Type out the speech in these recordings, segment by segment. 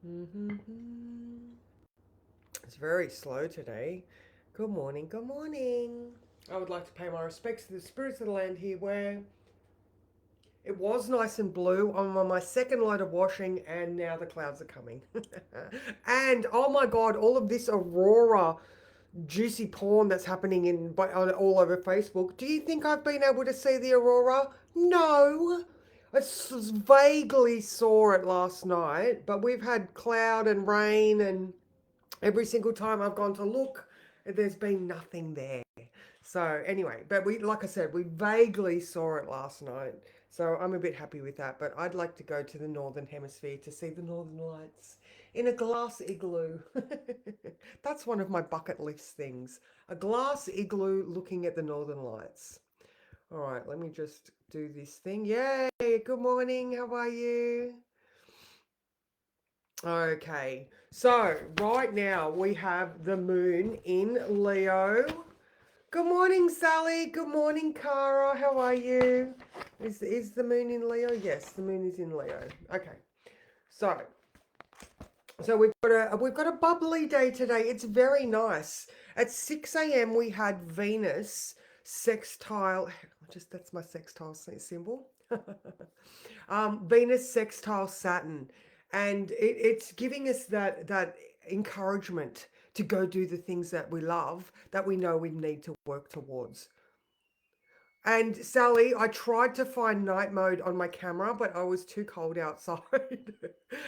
Mm-hmm. It's very slow today. Good morning, good morning. I would like to pay my respects to the spirits of the land here where it was nice and blue. I'm on my second load of washing and now the clouds are coming. And oh my god, all of this aurora juicy porn that's happening all over Facebook. Do you think I've been able to see the aurora? No. Vaguely saw it last night, but we've had cloud and rain, and every single time I've gone to look, there's been nothing there. So anyway, but like I said, we vaguely saw it last night. So I'm a bit happy with that. But I'd like to go to the northern hemisphere to see the northern lights in a glass igloo. That's one of my bucket list things. A glass igloo looking at the northern lights. All right, let me just do this thing. Yay! Good morning. How are you? Okay, so right now we have the moon in Leo. Good morning, Sally. Good morning, Cara. How are you? Is the moon in Leo? Yes, the moon is in Leo. Okay, so we've got a bubbly day today. It's very nice. At 6 a.m. we had Venus sextile. Just that's my sextile symbol. Venus sextile Saturn, and it's giving us that encouragement to go do the things that we love, that we know we need to work towards. And Sally, I tried to find night mode on my camera, but I was too cold outside.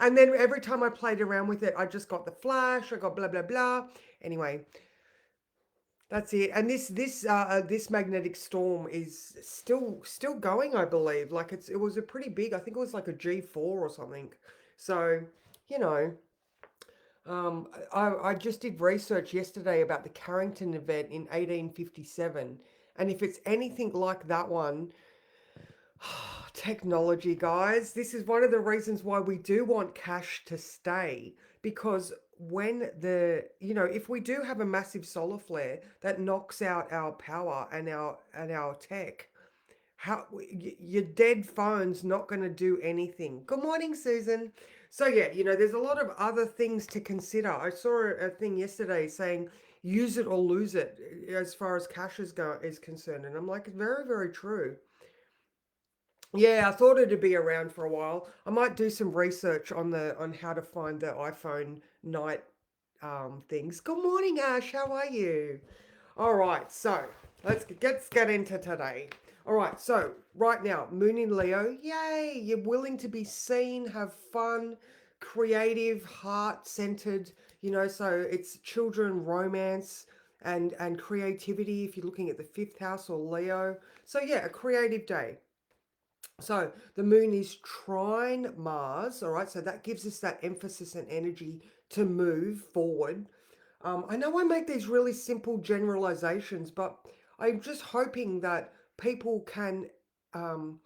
And then every time I played around with it, I just got the flash, I got blah blah blah. Anyway, that's it. And this magnetic storm is still going, I believe. Like it was a pretty big. I think it was like a G4 or something. So, you know, I just did research yesterday about the Carrington event in 1857, and if it's anything like that one, technology, guys. This is one of the reasons why we do want cash to stay, because when if we do have a massive solar flare that knocks out our power and our tech, your dead phone's not going to do anything. Good morning, Susan. So yeah, there's a lot of other things to consider. I saw a thing yesterday saying use it or lose it as far as cash is concerned, and I'm like, very, very true. Yeah, I thought it'd be around for a while. I might do some research on how to find the iPhone night things. Good morning, Ash. How are you? All right, so let's get into today. All right, so right now, Moon in Leo. Yay! You're willing to be seen, have fun, creative, heart-centered. So it's children, romance, and creativity. If you're looking at the fifth house or Leo, so yeah, a creative day. So the moon is trine Mars, all right? So that gives us that emphasis and energy to move forward. I know I make these really simple generalizations, but I'm just hoping that people um,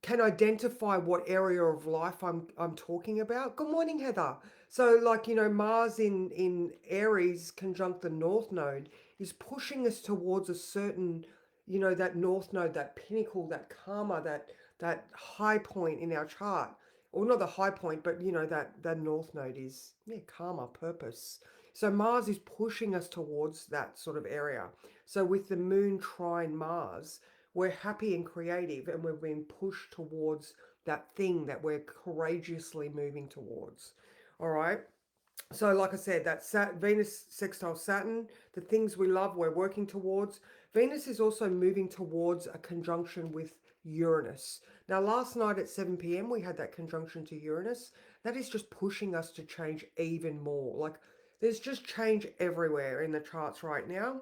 can identify what area of life I'm talking about. Good morning, Heather. So, like, Mars in Aries conjunct the North Node is pushing us towards a certain, that North Node, that pinnacle, that karma, that high point in our chart. Or not the high point, but that North Node is, yeah, karma, purpose. So Mars is pushing us towards that sort of area. So with the Moon trine Mars, we're happy and creative, and we're being pushed towards that thing that we're courageously moving towards. All right. So, like I said, that Venus sextile Saturn, the things we love, we're working towards. Venus is also moving towards a conjunction with Uranus. Now, last night at 7 p.m., we had that conjunction to Uranus. That is just pushing us to change even more. Like, there's just change everywhere in the charts right now.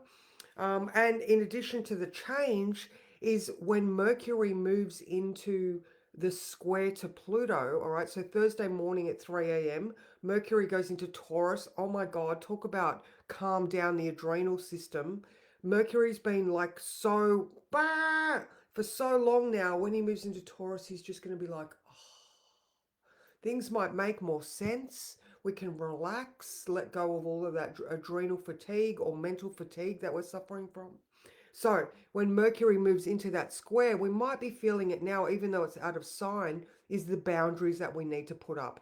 And in addition to the change, is when Mercury moves into the square to Pluto. All right, so Thursday morning at 3 a.m., Mercury goes into Taurus. Oh my God, talk about calm down the adrenal system. Mercury's been like so bah, for so long now. When he moves into Taurus, he's just going to be like, things might make more sense. We can relax, let go of all of that adrenal fatigue or mental fatigue that we're suffering from. So, when Mercury moves into that square, we might be feeling it now, even though it's out of sign, is the boundaries that we need to put up.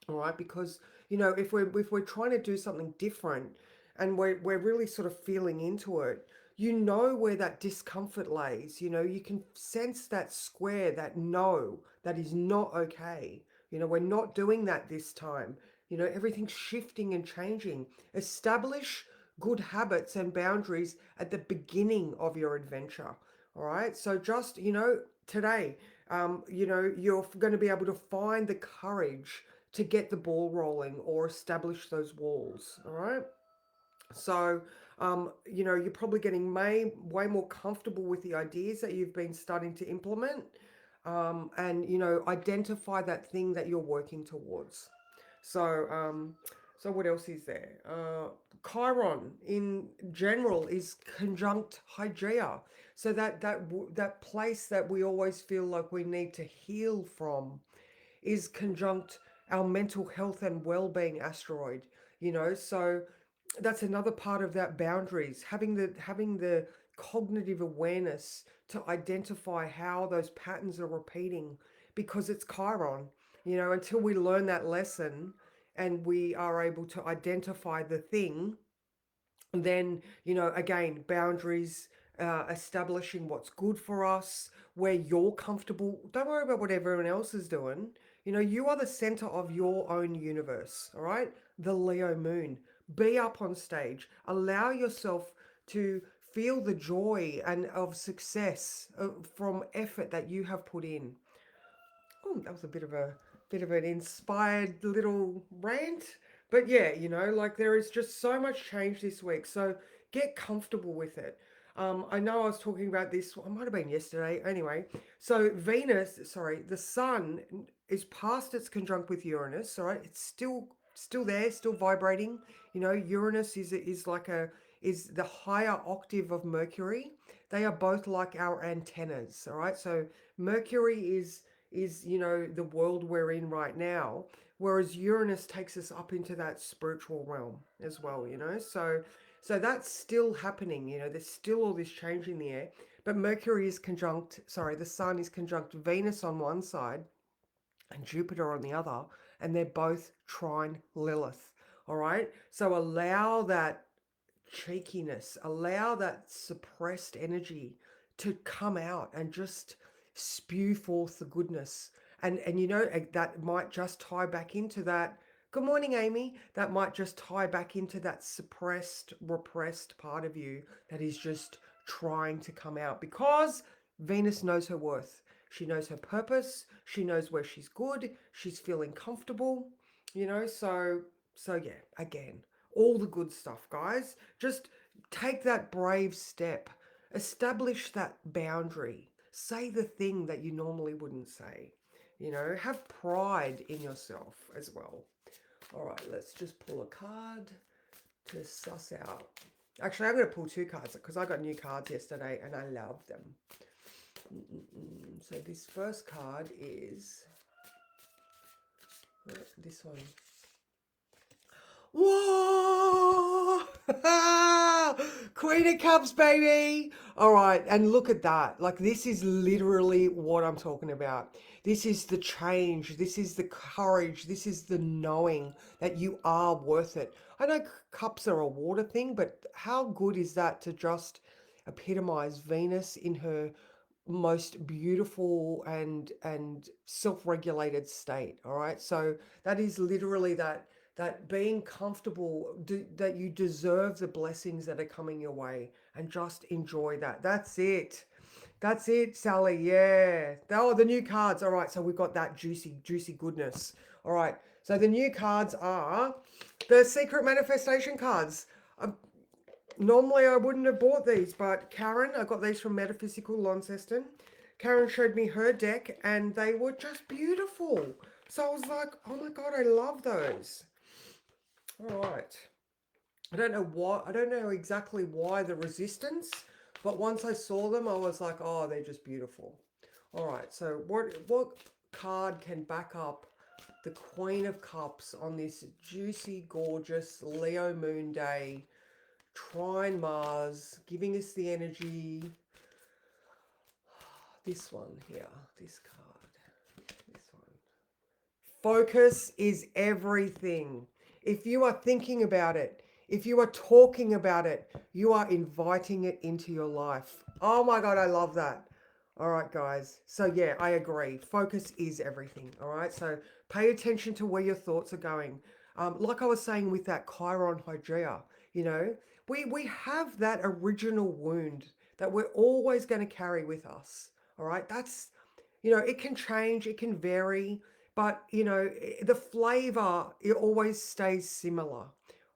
all right, because if we're trying to do something different, and we're really sort of feeling into it, where that discomfort lays. You can sense that square, that no, that is not okay. We're not doing that this time. Everything's shifting and changing. Establish good habits and boundaries at the beginning of your adventure. All right, so just today, you're going to be able to find the courage to get the ball rolling or establish those walls. All right. So, you're probably getting way more comfortable with the ideas that you've been starting to implement, and, identify that thing that you're working towards. So, so what else is there? Chiron in general is conjunct Hygeia. So that place that we always feel like we need to heal from is conjunct our mental health and well-being asteroid. So that's another part of that boundaries, having the cognitive awareness to identify how those patterns are repeating, because it's Chiron. Until we learn that lesson and we are able to identify the thing, then again, boundaries, establishing what's good for us, where you're comfortable. Don't worry about what everyone else is doing. You are the center of your own universe. All right, the Leo moon. Be up on stage, allow yourself to feel the joy and of success, from effort that you have put in. Oh, that was a bit of an inspired little rant. But yeah, like there is just so much change this week. So get comfortable with it. I know I was talking about this, it might have been yesterday. Anyway, so the sun is past its conjunct with Uranus, all right? It's still there, still vibrating. Uranus is the higher octave of Mercury. They are both like our antennas, all right? So Mercury is the world we're in right now, whereas Uranus takes us up into that spiritual realm as well. So that's still happening. There's still all this change in the air, but the sun is conjunct Venus on one side and Jupiter on the other, and they're both trine Lilith. All right, so allow that cheekiness, allow that suppressed energy to come out and just spew forth the goodness. And that might just tie back into that. Good morning, Amy. That might just tie back into that suppressed, repressed part of you that is just trying to come out, because Venus knows her worth. She knows her purpose. She knows where she's good. She's feeling comfortable. So yeah, again, all the good stuff, guys. Just take that brave step, establish that boundary, say the thing that you normally wouldn't say. Have pride in yourself as well. All right, let's just pull a card to suss out. Actually, I'm going to pull two cards because I got new cards yesterday and I love them. So this first card is this one. Whoa! Queen of Cups, baby! All right, and look at that. Like, this is literally what I'm talking about. This is the change. This is the courage. This is the knowing that you are worth it. I know cups are a water thing, but how good is that to just epitomize Venus in her most beautiful and self-regulated state. All right, so that is literally that being comfortable, that you deserve the blessings that are coming your way, and just enjoy that. That's it, Sally. Yeah. Oh, the new cards. All right, so we've got that juicy goodness. All right, so the new cards are the secret manifestation cards. Normally I wouldn't have bought these, but Karen, I got these from Metaphysical Launceston. Karen showed me her deck and they were just beautiful. So I was like, oh my God, I love those. All right. I don't know why, I don't know exactly why the resistance, but once I saw them, I was like, oh, they're just beautiful. All right, so what card can back up the Queen of Cups on this juicy, gorgeous Leo moon day? Trine Mars, giving us the energy. This one here, this card, this one. Focus is everything. If you are thinking about it, if you are talking about it, you are inviting it into your life. Oh my God, I love that. All right, guys. So, yeah, I agree. Focus is everything. All right. So, pay attention to where your thoughts are going. Like I was saying with that Chiron Hygieia, you know, we have that original wound that we're always going to carry with us. All right. That's, it can change, it can vary, but the flavor, it always stays similar.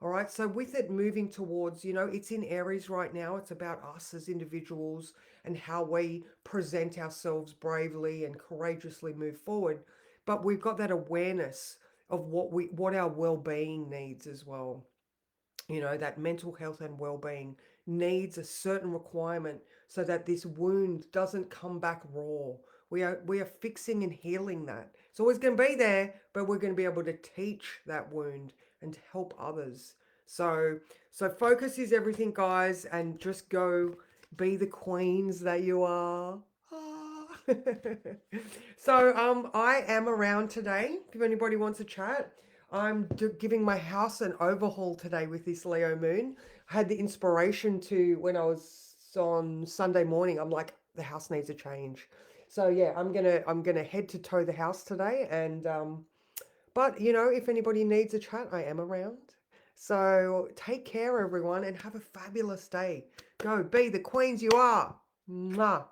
All right. So with it moving towards, it's in Aries right now. It's about us as individuals and how we present ourselves bravely and courageously move forward. But we've got that awareness of what our well-being needs as well. That mental health and well-being needs a certain requirement so that this wound doesn't come back raw. We are fixing and healing that. It's always going to be there, but we're going to be able to teach that wound and to help others. So focus is everything, guys, and just go be the queens that you are. Ah. So I am around today if anybody wants to chat. I'm giving my house an overhaul today with this Leo moon. I had the inspiration to when I was on Sunday morning. I'm like, the house needs a change. So yeah, I'm gonna head to tow the house today. And but if anybody needs a chat, I am around. So take care, everyone, and have a fabulous day. Go be the queens you are. Mwah.